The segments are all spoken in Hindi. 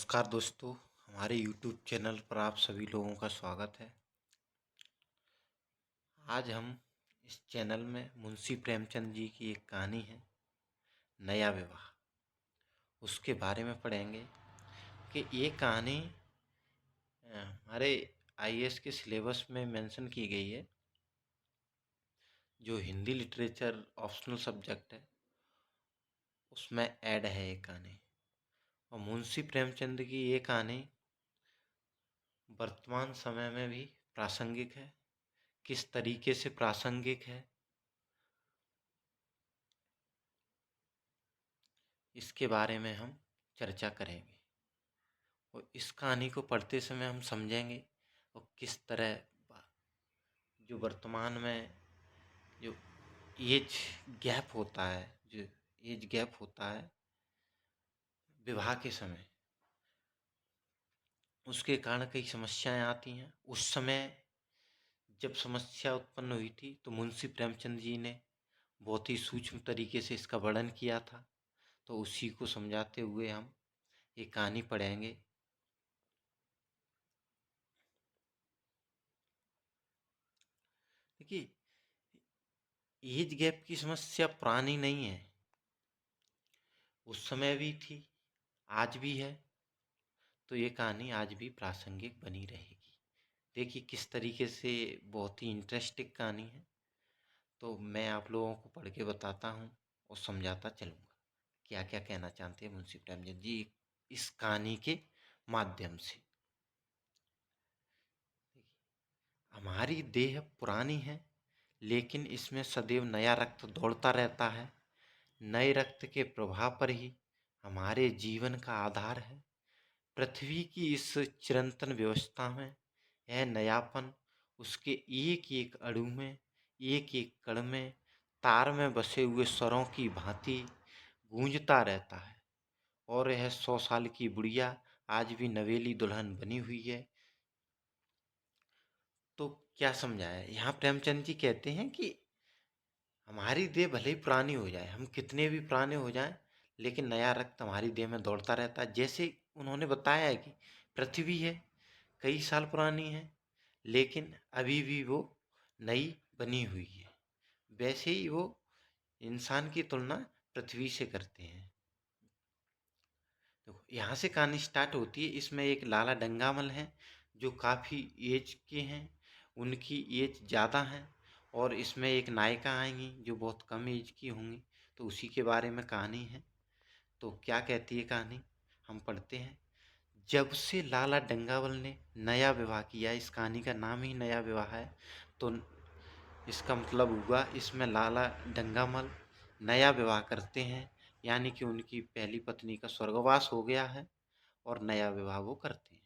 नमस्कार दोस्तों, हमारे YouTube चैनल पर आप सभी लोगों का स्वागत है। आज हम इस चैनल में मुंशी प्रेमचंद जी की एक कहानी है, नया विवाह, उसके बारे में पढ़ेंगे कि ये कहानी हमारे आईएएस के सिलेबस में मेंशन की गई है। जो हिंदी लिटरेचर ऑप्शनल सब्जेक्ट है उसमें ऐड है ये कहानी। और मुंशी प्रेमचंद की ये कहानी वर्तमान समय में भी प्रासंगिक है। किस तरीके से प्रासंगिक है इसके बारे में हम चर्चा करेंगे और इस कहानी को पढ़ते समय हम समझेंगे और किस तरह जो वर्तमान में जो एज गैप होता है, जो एज गैप होता है विवाह के समय, उसके कारण कई समस्याएं आती हैं। उस समय जब समस्या उत्पन्न हुई थी तो मुंशी प्रेमचंद जी ने बहुत ही सूक्ष्म तरीके से इसका वर्णन किया था। तो उसी को समझाते हुए हम ये कहानी पढ़ेंगे। देखिए, एज गैप की समस्या पुरानी नहीं है, उस समय भी थी, आज भी है। तो ये कहानी आज भी प्रासंगिक बनी रहेगी। देखिए किस तरीके से, बहुत ही इंटरेस्टिंग कहानी है। तो मैं आप लोगों को पढ़ के बताता हूँ और समझाता चलूँगा क्या क्या कहना चाहते हैं मुंशी प्रेमचंद जी इस कहानी के माध्यम से। हमारी देह पुरानी है, लेकिन इसमें सदैव नया रक्त दौड़ता रहता है। नए रक्त के प्रभाव पर ही हमारे जीवन का आधार है। पृथ्वी की इस चिरंतन व्यवस्था में यह नयापन उसके एक एक अणु में, एक एक कण में, तार में बसे हुए स्वरों की भांति गूंजता रहता है। और यह 100 साल की बुढ़िया आज भी नवेली दुल्हन बनी हुई है। तो क्या समझाया यहाँ? प्रेमचंद जी कहते हैं कि हमारी देह भले ही पुरानी हो जाए, हम कितने भी पुराने हो जाएं, लेकिन नया रक्त हमारी देह में दौड़ता रहता है। जैसे उन्होंने बताया है कि पृथ्वी है, कई साल पुरानी है, लेकिन अभी भी वो नई बनी हुई है। वैसे ही वो इंसान की तुलना पृथ्वी से करते हैं। तो यहाँ से कहानी स्टार्ट होती है। इसमें एक लाला डंगामल हैं जो काफ़ी एज के हैं, उनकी एज ज़्यादा है। और इसमें एक नायिका आएंगी जो बहुत कम एज की होंगी। तो उसी के बारे में कहानी है। तो क्या कहती है कहानी, हम पढ़ते हैं। जब से लाला डंगावल ने नया विवाह किया, इस कहानी का नाम ही नया विवाह है, तो इसका मतलब हुआ इसमें लाला डंगामल नया विवाह करते हैं, यानी कि उनकी पहली पत्नी का स्वर्गवास हो गया है और नया विवाह वो करते हैं।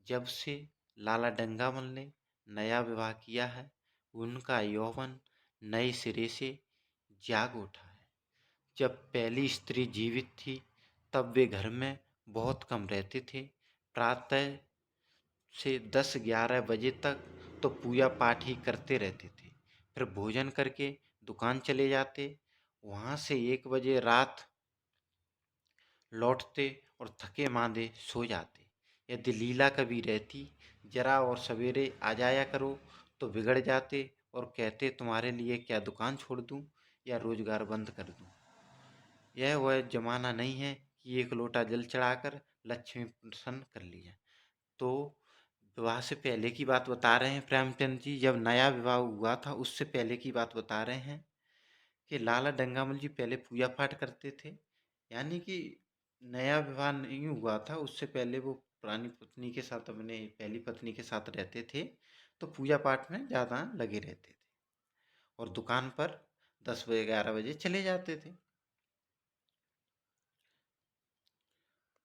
जब से लाला डंगामल ने नया विवाह किया है, उनका यौवन नए सिरे से जाग उठा है। जब पहली स्त्री जीवित थी तब वे घर में बहुत कम रहते थे। प्रातः से 10-11 बजे तक तो पूजा पाठ ही करते रहते थे। फिर भोजन करके दुकान चले जाते, वहाँ से 1 बजे रात लौटते और थके मांदे सो जाते। यदि लीला कभी रहती, जरा और सवेरे आ जाया करो, तो बिगड़ जाते और कहते तुम्हारे लिए क्या दुकान छोड़ दूं या रोजगार बंद कर दूं। यह वह जमाना नहीं है कि एक लोटा जल चढ़ाकर लक्ष्मी प्रसन्न कर लिया। तो विवाह से पहले की बात बता रहे हैं प्रेमचंद जी, जब नया विवाह हुआ था उससे पहले की बात बता रहे हैं कि लाला डंगामल जी पहले पूजा पाठ करते थे। यानी कि नया विवाह नहीं हुआ था, उससे पहले वो पुरानी पत्नी के साथ, अपने पहली पत्नी के साथ रहते थे। तो पूजा पाठ में ज़्यादा लगे रहते थे और दुकान पर 10-11 बजे चले जाते थे।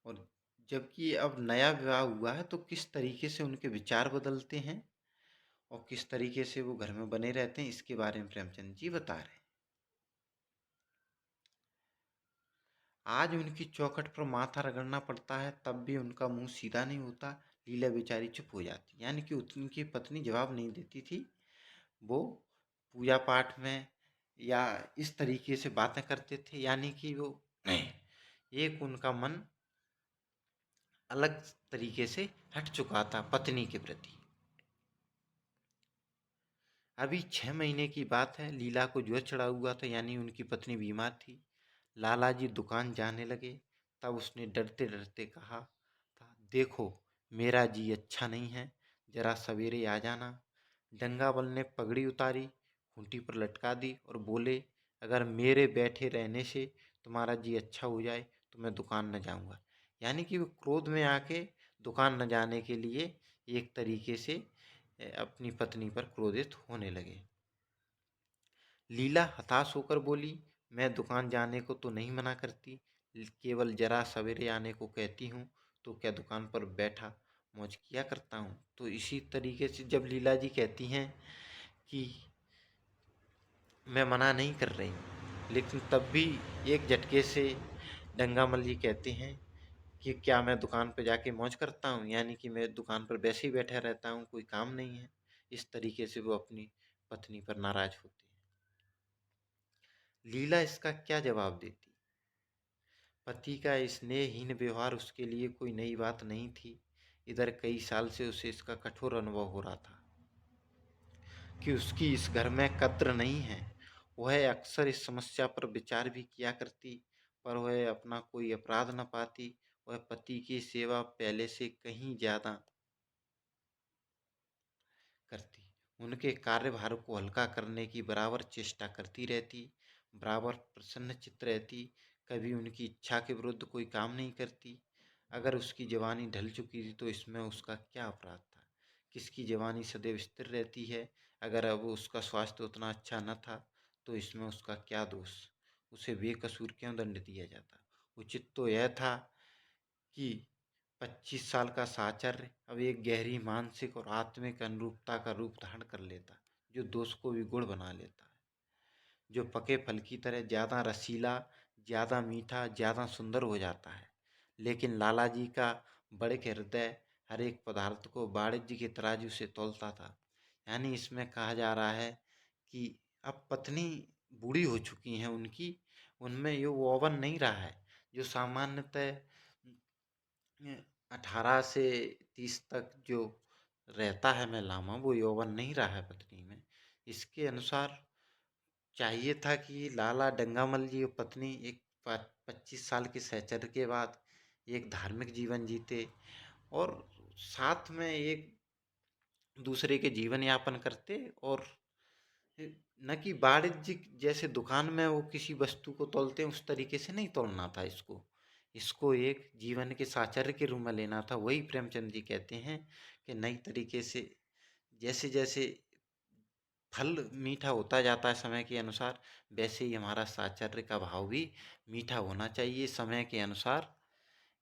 और जबकि अब नया विवाह हुआ है तो किस तरीके से उनके विचार बदलते हैं और किस तरीके से वो घर में बने रहते हैं, इसके बारे में प्रेमचंद जी बता रहे हैं। आज उनकी चौखट पर माथा रगड़ना पड़ता है तब भी उनका मुंह सीधा नहीं होता। लीला बेचारी चुप हो जाती, यानी कि उनकी पत्नी जवाब नहीं देती थी। वो पूजा पाठ में या इस तरीके से बातें करते थे, यानी कि वो एक उनका मन अलग तरीके से हट चुका था पत्नी के प्रति। अभी 6 महीने की बात है। लीला को ज्वर चढ़ा हुआ था, यानी उनकी पत्नी बीमार थी। लाला जी दुकान जाने लगे। तब उसने डरते डरते कहा था, देखो मेरा जी अच्छा नहीं है, जरा सवेरे आ जाना। डंगाबल ने पगड़ी उतारी, खूंटी पर लटका दी और बोले, अगर मेरे बैठे रहने से तुम्हारा जी अच्छा हो जाए तो मैं दुकान न जाऊंगा। यानी कि वो क्रोध में आके दुकान न जाने के लिए एक तरीके से अपनी पत्नी पर क्रोधित होने लगे। लीला हताश होकर बोली, मैं दुकान जाने को तो नहीं मना करती, केवल जरा सवेरे आने को कहती हूँ, तो क्या दुकान पर बैठा मौज किया करता हूँ। तो इसी तरीके से जब लीला जी कहती हैं कि मैं मना नहीं कर रही हूँ, लेकिन तब भी एक झटके से डंगामल जी कहते हैं कि क्या मैं दुकान पर जाके मौज करता हूँ, यानी कि मैं दुकान पर वैसे ही बैठा रहता हूँ, कोई काम नहीं है। इस तरीके से वो अपनी पत्नी पर नाराज होते हैं। लीला इसका क्या जवाब देती। पति का स्नेहहीन व्यवहार उसके लिए कोई नई बात नहीं थी। इधर कई साल से उसे इसका कठोर अनुभव हो रहा था कि उसकी इस घर में कद्र नहीं है। वह अक्सर इस समस्या पर विचार भी किया करती, पर वह अपना कोई अपराध न पाती। वह पति की सेवा पहले से कहीं ज्यादा करती, उनके कार्यभार को हल्का करने की बराबर चेष्टा करती रहती, बराबर प्रसन्नचित्त रहती, कभी उनकी इच्छा के विरुद्ध कोई काम नहीं करती। अगर उसकी जवानी ढल चुकी थी तो इसमें उसका क्या अपराध था। किसकी जवानी सदैव स्थिर रहती है, अगर अब उसका स्वास्थ्य उतना अच्छा न था तो इसमें उसका क्या दोष। उसे बेकसूर क्यों दंड दिया जाता। उचित तो यह था कि 25 साल का साचर्य अब एक गहरी मानसिक और आत्मिक अनुरूपता का रूप धारण कर लेता, जो दोष को भी गुण बना लेता है, जो पके फल की तरह ज्यादा रसीला, ज्यादा मीठा, ज्यादा सुंदर हो जाता है। लेकिन लाला जी का बड़े के हृदय हर एक पदार्थ को वाणिज्य के तराजू से तौलता था। यानी इसमें कहा जा रहा है कि अब पत्नी बूढ़ी हो चुकी हैं उनकी, उनमें ये वो ओवन नहीं रहा है जो सामान्यतः 18 से 30 तक जो रहता है मेलामा, वो यौवन नहीं रहा है पत्नी में। इसके अनुसार चाहिए था कि लाला डंगामल जी और पत्नी एक 25 साल के सहचर्य के बाद एक धार्मिक जीवन जीते और साथ में एक दूसरे के जीवन यापन करते, और न कि वाणिज्यिक जैसे दुकान में वो किसी वस्तु को तोलते हैं उस तरीके से नहीं तोलना था इसको। इसको एक जीवन के साचर्य के रूप में लेना था। वही प्रेमचंद जी कहते हैं कि नई तरीके से जैसे जैसे फल मीठा होता जाता है समय के अनुसार, वैसे ही हमारा साचर्य का भाव भी मीठा होना चाहिए समय के अनुसार।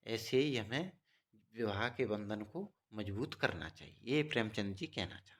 ऐसे ही हमें विवाह के बंधन को मजबूत करना चाहिए, ये प्रेमचंद जी कहना चाहते हैं।